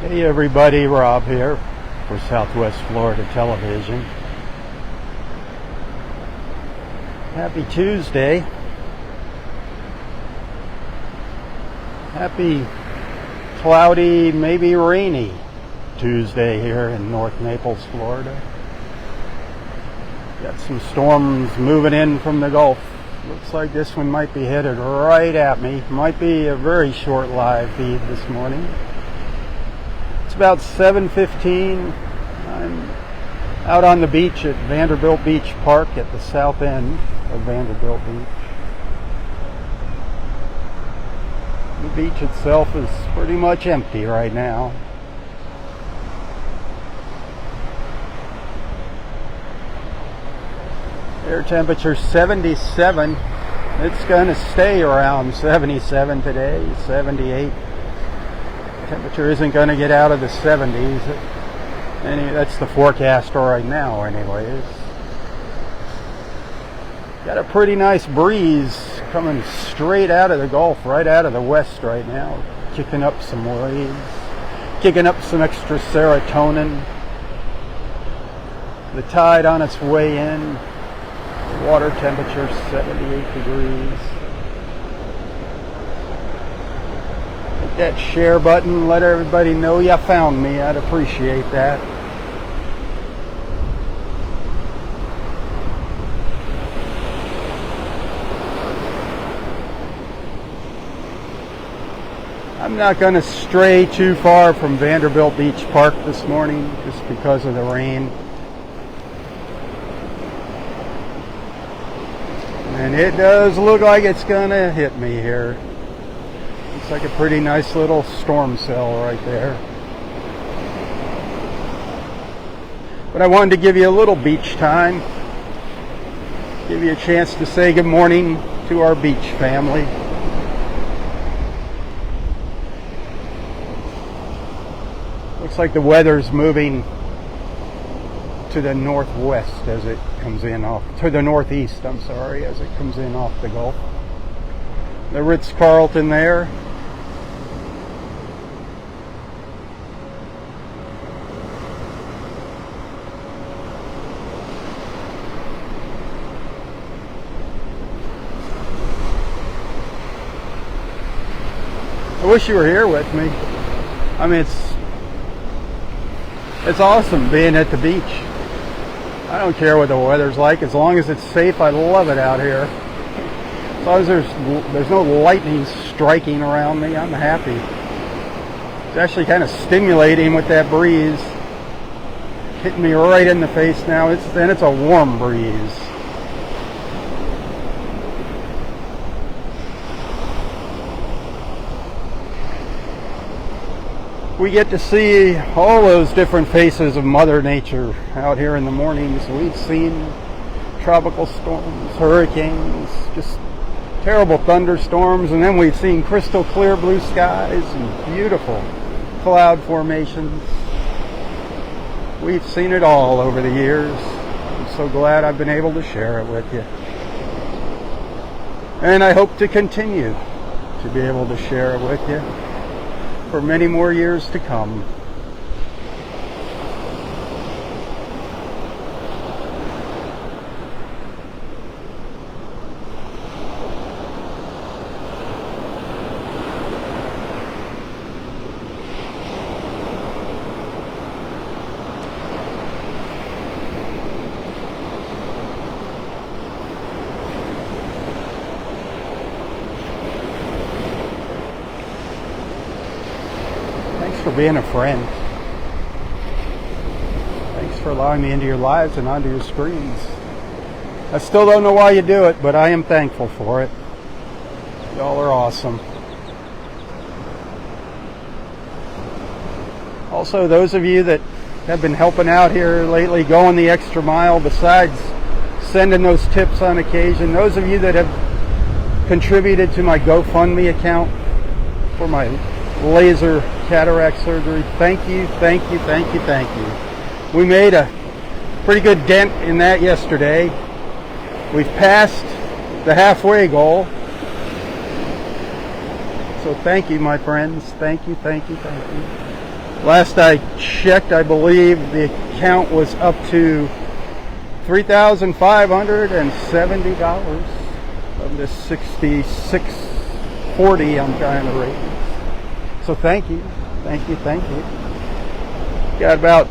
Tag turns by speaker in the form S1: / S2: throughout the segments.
S1: Hey everybody, Rob here for Southwest Florida Television. Happy Tuesday. Happy cloudy, maybe rainy Tuesday here in North Naples, Florida. Got some storms moving in from the Gulf. Looks like this one might be headed right at me. Might be a very short live feed this morning. It's about 7:15. I'm out on the beach at Vanderbilt Beach Park at the south end of Vanderbilt Beach. The beach itself is pretty much empty right now. Air temperature 77. It's going to stay around 77 today, 78. Temperature isn't going to get out of the 70s. That's the forecast right now anyways. Got a pretty nice breeze coming straight out of the Gulf, right out of the west right now. Kicking up some waves, kicking up some extra serotonin. The tide on its way in. Water temperature 78 degrees. Hit that share button, let everybody know you found me. I'd appreciate that. I'm not going to stray too far from Vanderbilt Beach Park this morning just because of the rain. And it does look like it's going to hit me here. Looks like a pretty nice little storm cell right there. But I wanted to give you a little beach time. Give you a chance to say good morning to our beach family. Looks like the weather's moving to the northwest as it comes in off, to the northeast, I'm sorry, as it comes in off the Gulf. The Ritz-Carlton there. I wish you were here with me. I mean, it's awesome being at the beach. I don't care what the weather's like, as long as it's safe. I love it out here. As long as there's no lightning striking around me, I'm happy. It's actually kind of stimulating with that breeze hitting me right in the face now. It's a warm breeze. We get to see all those different faces of Mother Nature out here in the mornings. We've seen tropical storms, hurricanes, just terrible thunderstorms, and then we've seen crystal clear blue skies and beautiful cloud formations. We've seen it all over the years. I'm so glad I've been able to share it with you. And I hope to continue to be able to share it with you for many more years to come. Thanks for being a friend. Thanks for allowing me into your lives and onto your screens. I still don't know why you do it, but I am thankful for it. Y'all are awesome. Also, those of you that have been helping out here lately, going the extra mile besides sending those tips on occasion, those of you that have contributed to my GoFundMe account for my laser cataract surgery, thank you, thank you, thank you, thank you. We made a pretty good dent in that yesterday. We've passed the halfway goal. So thank you, my friends. Thank you, thank you, thank you. Last I checked, I believe the account was up to $3,570 of this $66.40 I'm trying to raise. So thank you. Got about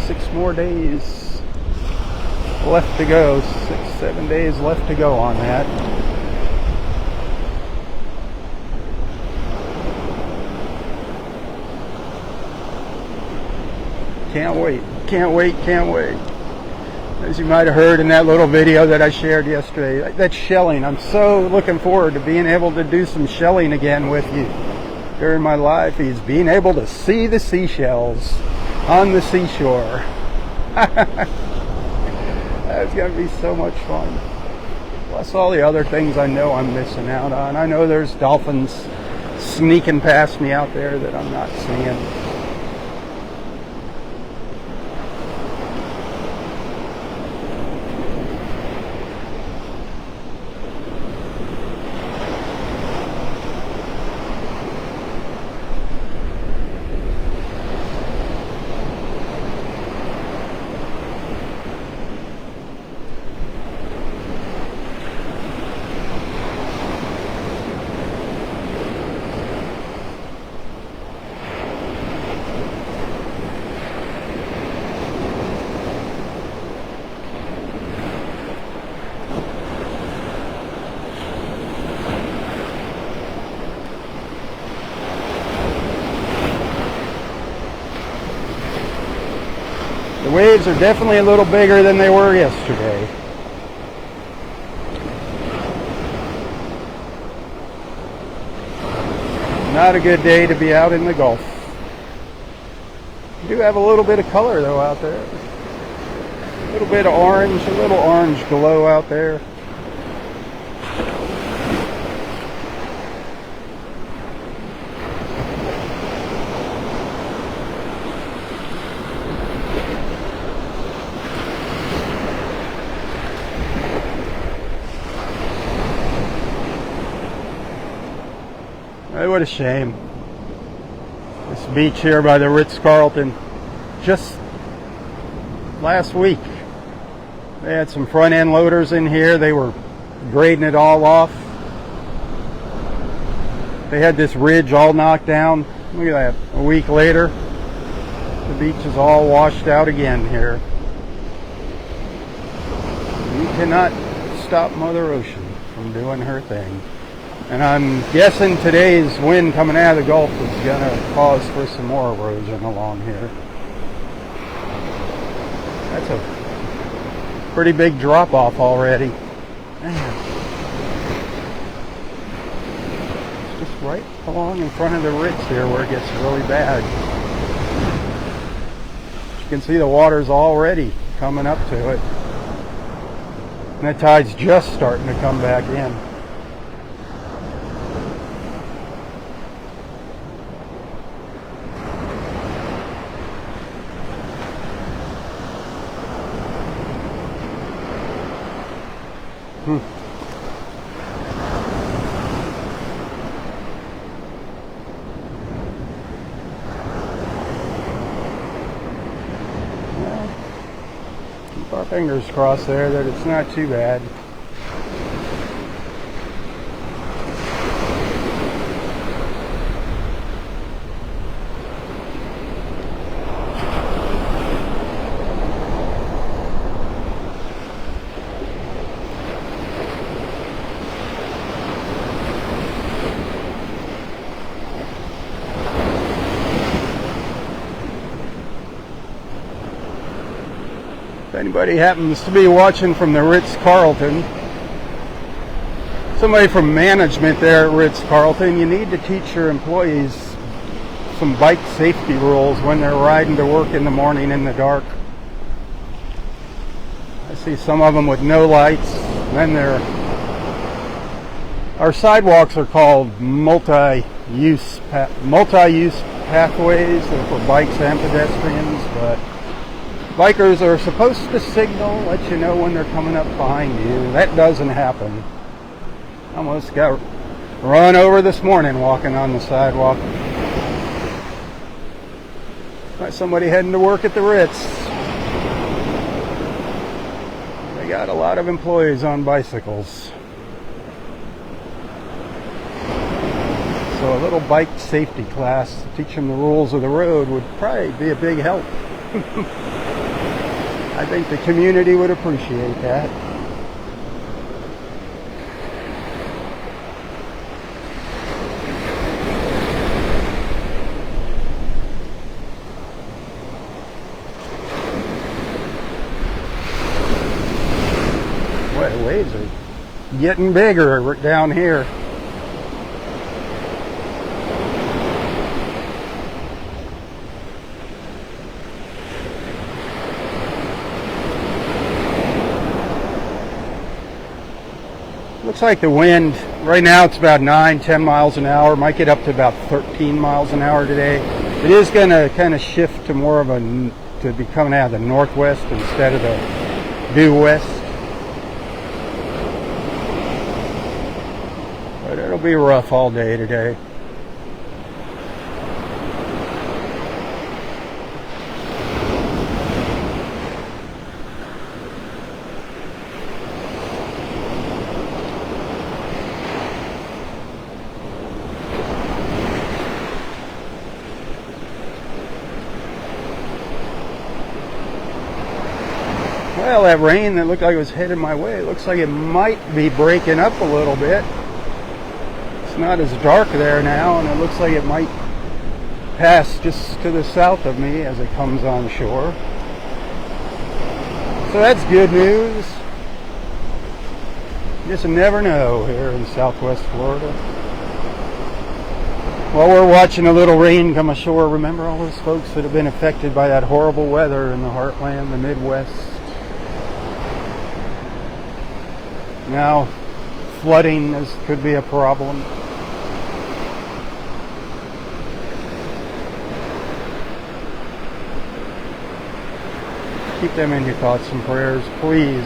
S1: 6 more days left to go. 6-7 days left to go on that. Can't wait. As you might have heard in that little video that I shared yesterday, that shelling, I'm so looking forward to being able to do some shelling again with you during my life. Is being able to see the seashells on the seashore. That's going to be so much fun. Plus all the other things I know I'm missing out on. I know there's dolphins sneaking past me out there that I'm not seeing. The waves are definitely a little bigger than they were yesterday. Not a good day to be out in the Gulf. You do have a little bit of color though out there. A little bit of orange, a little orange glow out there. What a shame. This beach here by the Ritz-Carlton, just last week, they had some front end loaders in here. They were grading it all off. They had this ridge all knocked down. Look at that. A week later, the beach is all washed out again here. You cannot stop Mother Ocean from doing her thing. And I'm guessing today's wind coming out of the Gulf is going to cause for some more erosion along here. That's a pretty big drop off already. Man. It's just right along in front of the Ritz here where it gets really bad. You can see the water's already coming up to it. And the tide's just starting to come back in. Well, keep our fingers crossed there that it's not too bad. If anybody happens to be watching from the Ritz-Carlton, somebody from management there at Ritz-Carlton, you need to teach your employees some bike safety rules when they're riding to work in the morning in the dark. I see some of them with no lights. Then our sidewalks are called multi-use pathways. They're for bikes and pedestrians, but bikers are supposed to signal, let you know when they're coming up behind you. That doesn't happen. Almost got run over this morning walking on the sidewalk. Somebody heading to work at the Ritz. They got a lot of employees on bicycles. So a little bike safety class to teach them the rules of the road would probably be a big help. I think the community would appreciate that. Boy, the waves are getting bigger down here. Looks like the wind, right now it's about 9-10 miles an hour. Might get up to about 13 miles an hour today. It is going to kind of shift to more of to be coming out of the northwest instead of the due west. But it'll be rough all day today. Well, that rain that looked like it was headed my way, it looks like it might be breaking up a little bit. It's not as dark there now, and it looks like it might pass just to the south of me as it comes on shore. So that's good news. You just never know here in Southwest Florida. While we're watching a little rain come ashore, remember all those folks that have been affected by that horrible weather in the heartland, the Midwest. Now, flooding could be a problem. Keep them in your thoughts and prayers, please.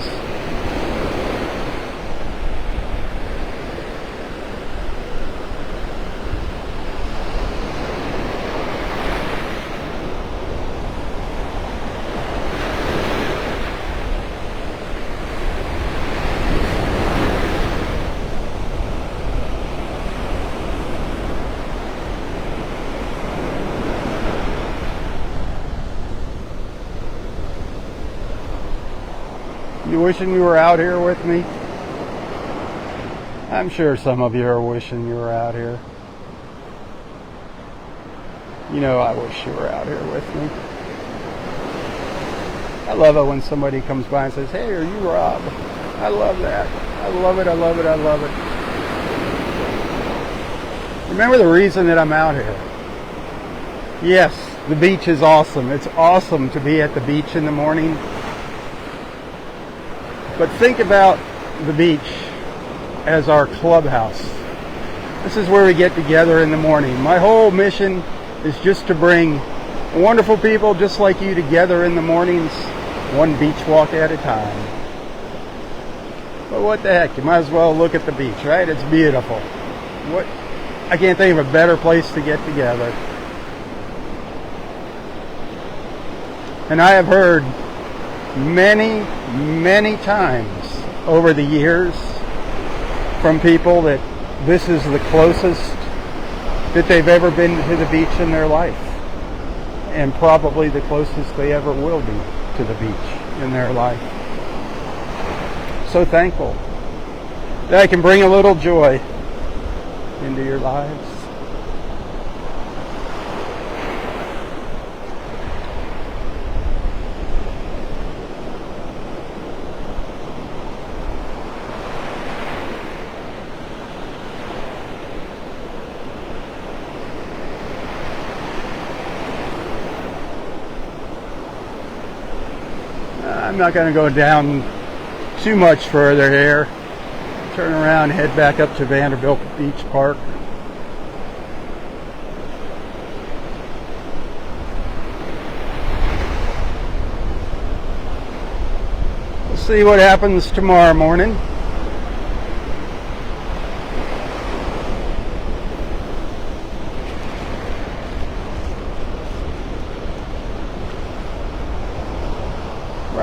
S1: You wishing you were out here with me? I'm sure some of you are wishing you were out here. You know I wish you were out here with me. I love it when somebody comes by and says, "Hey, are you Rob?" I love that. I love it, I love it, I love it. Remember the reason that I'm out here. Yes, the beach is awesome. It's awesome to be at the beach in the morning. But think about the beach as our clubhouse. This is where we get together in the morning. My whole mission is just to bring wonderful people just like you together in the mornings, one beach walk at a time. But what the heck, you might as well look at the beach, right? It's beautiful. I can't think of a better place to get together. And I have heard many times over the years from people that this is the closest that they've ever been to the beach in their life, and probably the closest they ever will be to the beach in their life. So thankful that I can bring a little joy into your lives. I'm not going to go down too much further here. Turn around, head back up to Vanderbilt Beach Park. We'll see what happens tomorrow morning.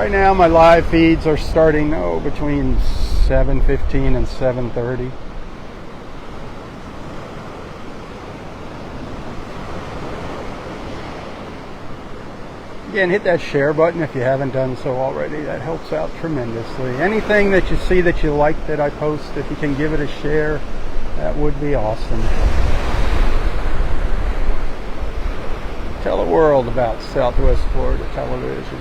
S1: Right now my live feeds are starting between 7:15 and 7:30. Again, hit that share button if you haven't done so already. That helps out tremendously. Anything that you see that you like that I post, if you can give it a share, that would be awesome. Tell the world about Southwest Florida television.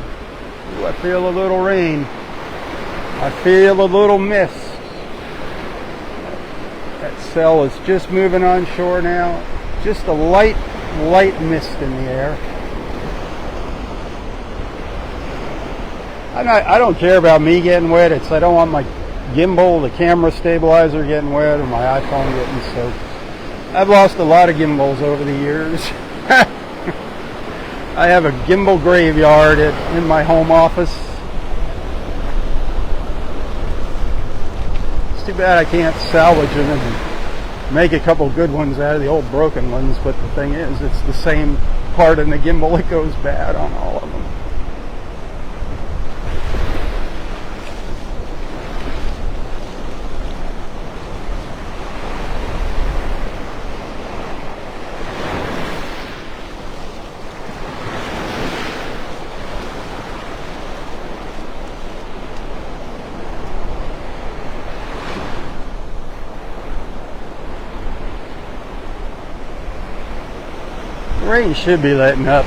S1: Ooh, I feel a little rain. I feel a little mist. That cell is just moving on shore now. Just a light mist in the air. I don't care about me getting wet. I don't want my gimbal, the camera stabilizer getting wet, or my iPhone getting soaked. I've lost a lot of gimbals over the years. I have a gimbal graveyard in my home office. It's too bad I can't salvage them and make a couple good ones out of the old broken ones, but the thing is, it's the same part in the gimbal that goes bad on all of them. Rain should be letting up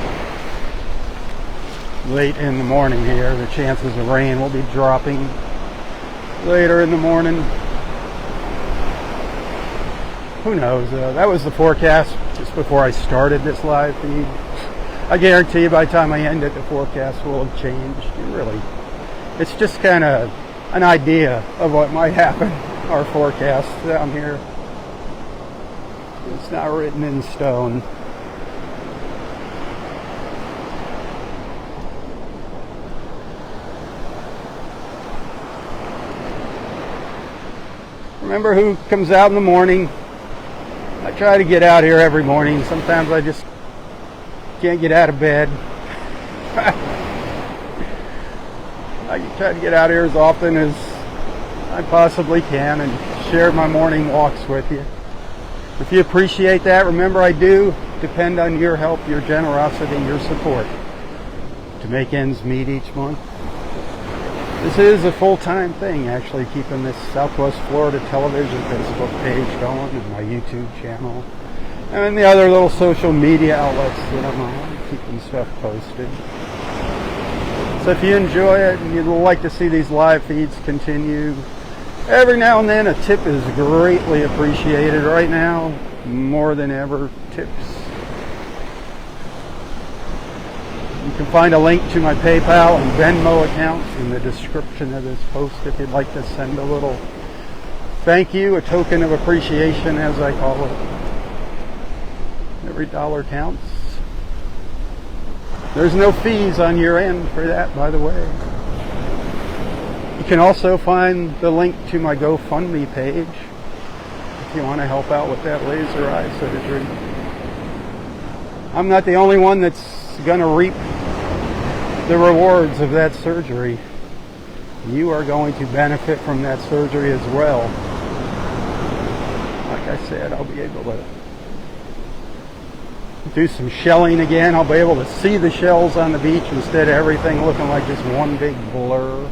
S1: late in the morning here. The chances of rain will be dropping later in the morning. Who knows? That was the forecast just before I started this live feed. I guarantee you by the time I end it, the forecast will have changed. It's just kind of an idea of what might happen. Our forecast down here. It's not written in stone. Remember who comes out in the morning? I try to get out here every morning. Sometimes I just can't get out of bed. I try to get out here as often as I possibly can and share my morning walks with you. If you appreciate that, remember I do depend on your help, your generosity, your support to make ends meet each month. This is a full-time thing, actually, keeping this Southwest Florida television Facebook page going and my YouTube channel and the other little social media outlets that I'm on, keeping stuff posted. So if you enjoy it and you'd like to see these live feeds continue, every now and then a tip is greatly appreciated. Right now, more than ever, tips. You can find a link to my PayPal and Venmo account in the description of this post if you'd like to send a little thank you, a token of appreciation as I call it. Every dollar counts. There's no fees on your end for that, by the way. You can also find the link to my GoFundMe page if you want to help out with that laser eye surgery. I'm not the only one that's going to reap the rewards of that surgery. You are going to benefit from that surgery as well. Like I said, I'll be able to do some shelling again. I'll be able to see the shells on the beach instead of everything looking like just one big blur.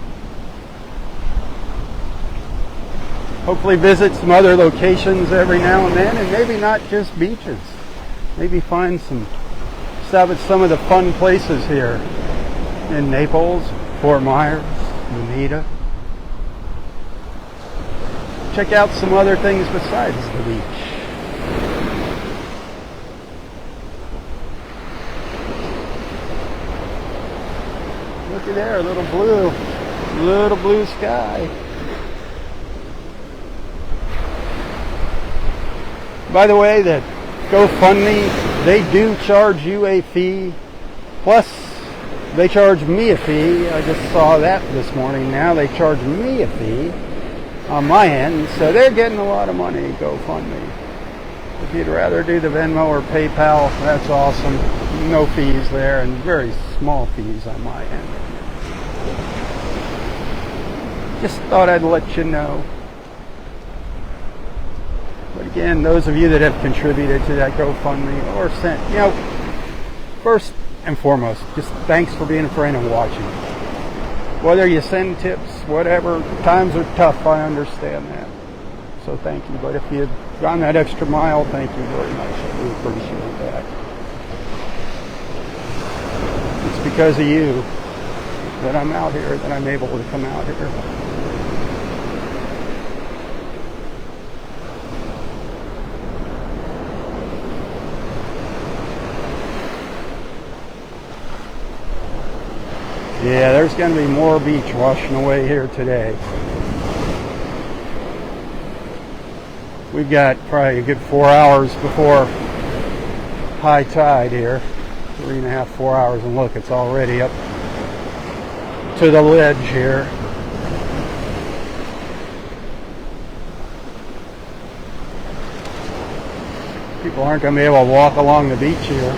S1: Hopefully visit some other locations every now and then, and maybe not just beaches. Maybe find stop at some of the fun places here in Naples, Fort Myers, Bonita. Check out some other things besides the beach. Looky there, a little blue sky. By the way, that GoFundMe, they do charge you a fee, plus they charge me a fee. I just saw that this morning. Now they charge me a fee on my end, so they're getting a lot of money, GoFundMe. If you'd rather do the Venmo or PayPal, that's awesome. No fees there, and very small fees on my end. Just thought I'd let you know. But again, those of you that have contributed to that GoFundMe or sent, first and foremost, just thanks for being a friend and watching. Whether you send tips, whatever, times are tough, I understand that. So thank you. But if you've gone that extra mile, thank you very much. I do appreciate that. It's because of you that I'm out here, that I'm able to come out here. Yeah, there's going to be more beach washing away here today. We've got probably a good 4 hours before high tide here. 3.5, 4 hours, and look, it's already up to the ledge here. People aren't going to be able to walk along the beach here.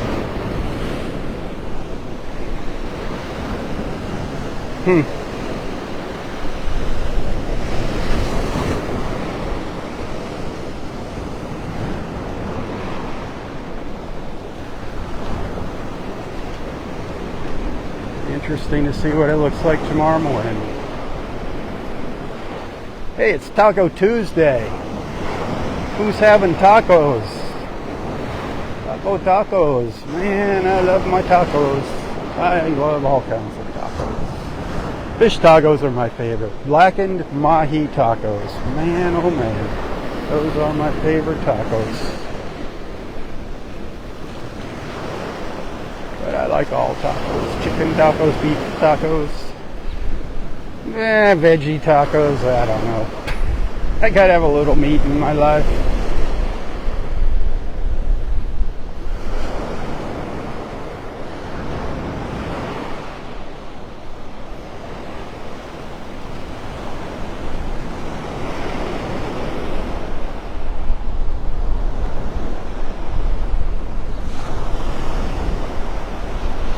S1: Interesting to see what it looks like tomorrow morning. Hey, it's Taco Tuesday. Who's having tacos? Tacos. Man, I love my tacos. I love all kinds of tacos. Fish tacos are my favorite. Blackened mahi tacos. Man, oh man. Those are my favorite tacos. But I like all tacos. Chicken tacos, beef tacos. Veggie tacos, I don't know. I gotta have a little meat in my life.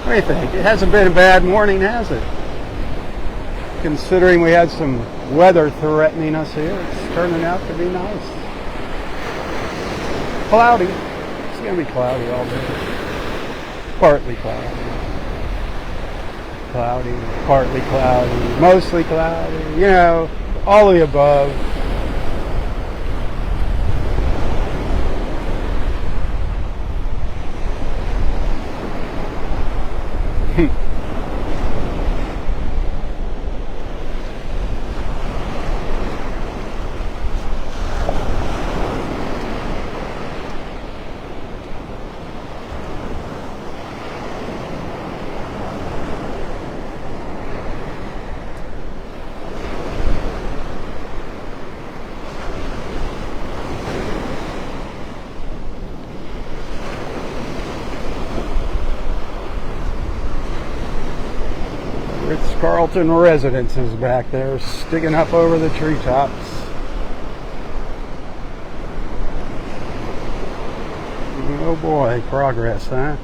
S1: What do you think? It hasn't been a bad morning, has it? Considering we had some weather threatening us here, it's turning out to be nice. Cloudy. It's going to be cloudy all day. Partly cloudy. Cloudy, partly cloudy, mostly cloudy, all of the above. Carlton residences back there sticking up over the treetops. Oh boy, progress, huh?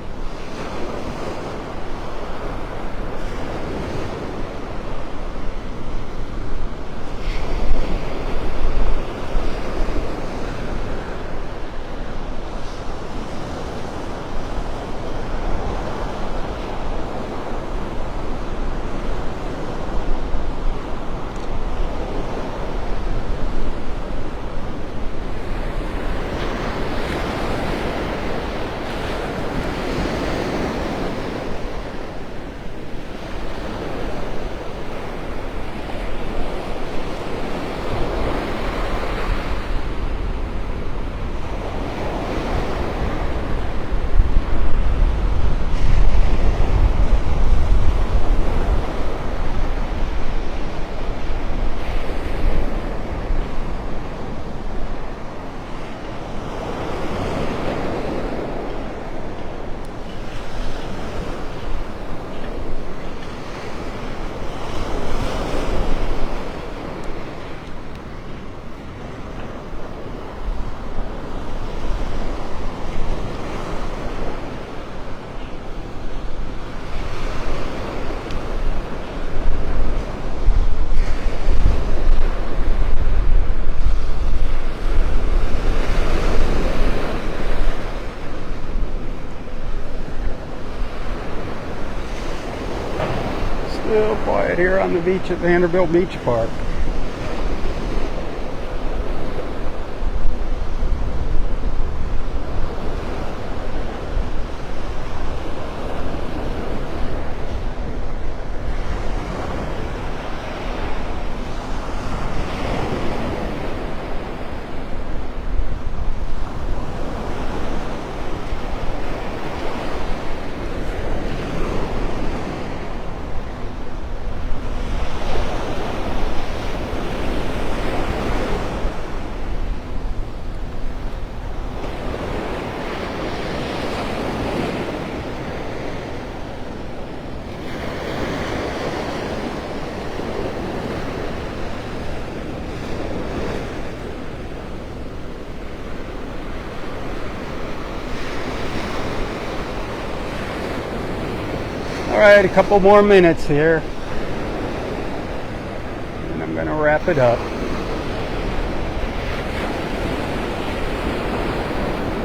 S1: on the beach at Vanderbilt Beach Park. Alright, a couple more minutes here, and I'm going to wrap it up.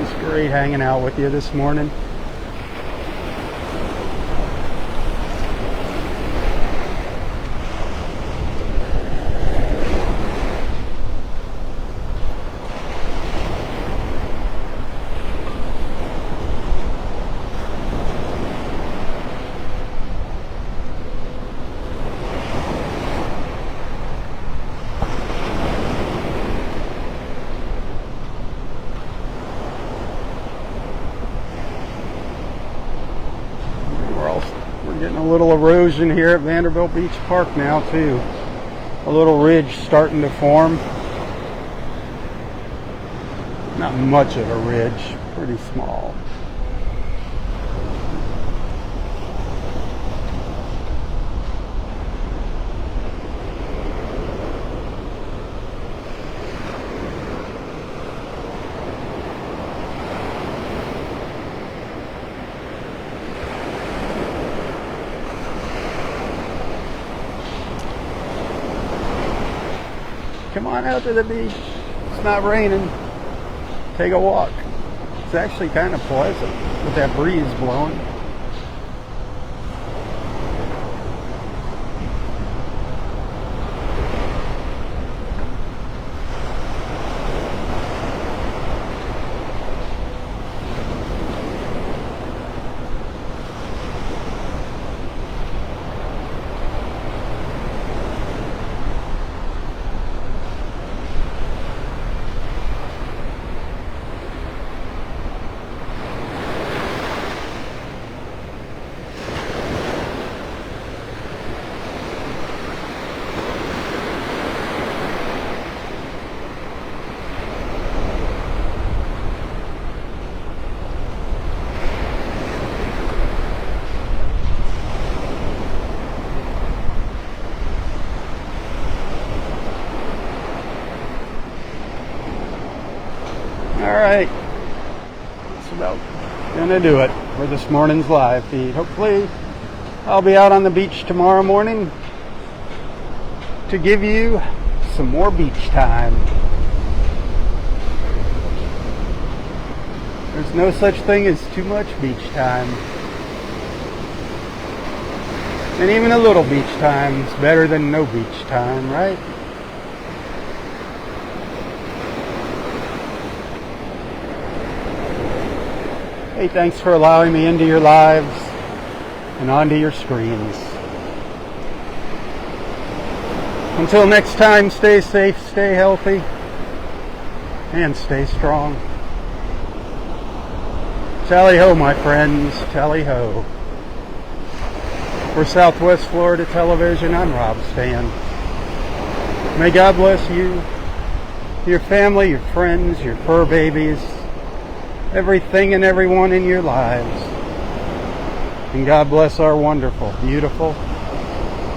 S1: It's great hanging out with you this morning. We're getting a little erosion here at Vanderbilt Beach Park now too. A little ridge starting to form. Not much of a ridge, pretty small. Come on out to the beach. It's not raining. Take a walk. It's actually kind of pleasant with that breeze blowing. Alright, that's about gonna do it for this morning's live feed. Hopefully I'll be out on the beach tomorrow morning to give you some more beach time. There's no such thing as too much beach time. And even a little beach time is better than no beach time, right? Hey, thanks for allowing me into your lives and onto your screens. Until next time, stay safe, stay healthy, and stay strong. Tally ho, my friends, tally ho. For Southwest Florida Television, I'm Robb Stan. May God bless you, your family, your friends, your fur babies, everything and everyone in your lives. And God bless our wonderful, beautiful,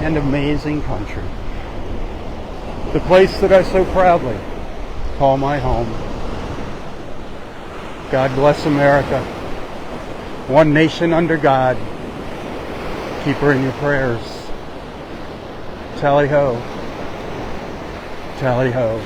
S1: and amazing country. The place that I so proudly call my home. God bless America. One nation under God. Keep her in your prayers. Tally ho. Tally ho.